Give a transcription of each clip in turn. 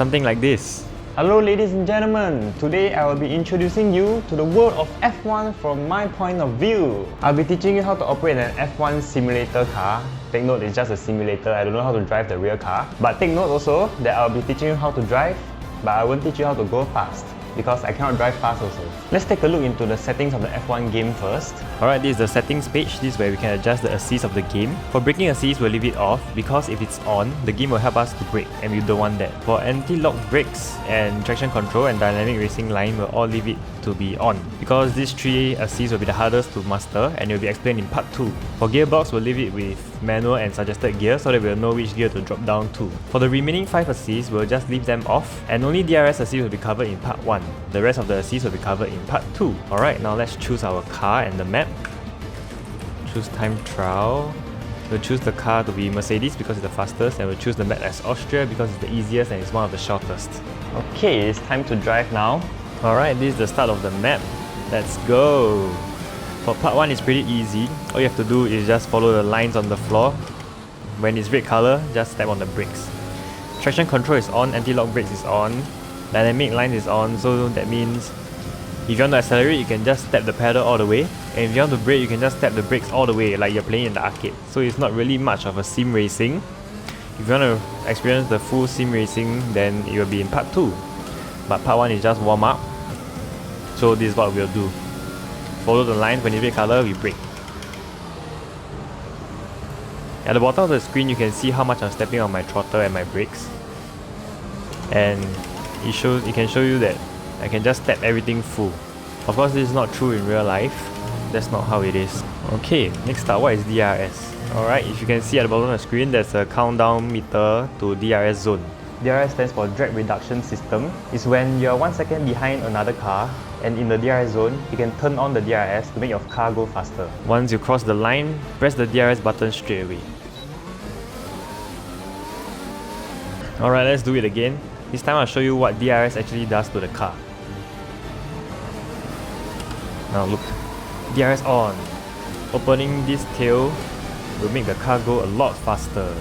Something like this. Hello ladies and gentlemen, today I will be introducing you to the world of F1 from my point of view. I'll be teaching you how to operate an F1 simulator car. Take note, it's just a simulator, I don't know how to drive the real car. But take note also that I'll be teaching you how to drive, but I won't teach you how to go fast, because I cannot drive fast also. Let's take a look into the settings of the F1 game first. Alright, this is the settings page. This is where we can adjust the assist of the game. For braking assist, we'll leave it off because if it's on, the game will help us to brake and we don't want that. For anti-lock brakes and traction control and dynamic racing line, we'll all leave it to be on because these three assists will be the hardest to master and it will be explained in part 2. For gearbox, we'll leave it with manual and suggested gear so that we'll know which gear to drop down to. For the remaining 5 assists, we'll just leave them off and only DRS assist will be covered in part 1. The rest of the assists will be covered in part 2. Alright, now let's choose our car and the map. Choose time trial. We'll choose the car to be Mercedes because it's the fastest, and we'll choose the map as Austria because it's the easiest and it's one of the shortest. Okay, it's time to drive now. Alright, this is the start of the map. Let's go! For part 1 it's pretty easy. All you have to do is just follow the lines on the floor. When it's red color, just step on the brakes. Traction control is on, anti-lock brakes is on, dynamic line is on, so that means if you want to accelerate, you can just step the pedal all the way, and if you want to brake, you can just step the brakes all the way like you're playing in the arcade. So it's not really much of a sim racing. If you want to experience the full sim racing, then it will be in part 2. But part 1 is just warm up. So this is what we'll do. Follow the lines, when it's red color, we brake. At the bottom of the screen, you can see how much I'm stepping on my throttle and my brakes. And it can show you that I can just tap everything full. Of course, this is not true in real life. That's not how it is. Okay, next up, what is DRS? Alright, if you can see at the bottom of the screen, there's a countdown meter to DRS zone. DRS stands for drag reduction system. It's when you're 1 second behind another car and in the DRS zone, you can turn on the DRS to make your car go faster. Once you cross the line, press the DRS button straight away. Alright, let's do it again. This time I'll show you what DRS actually does to the car. Now look, DRS on. Opening this tail will make the car go a lot faster.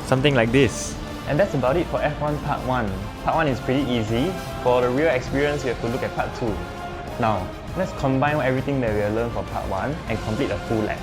Something like this. And that's about it for F1 Part 1. Part 1 is pretty easy. For the real experience, you have to look at Part 2. Now, let's combine everything that we have learned for Part 1 and complete a full lap.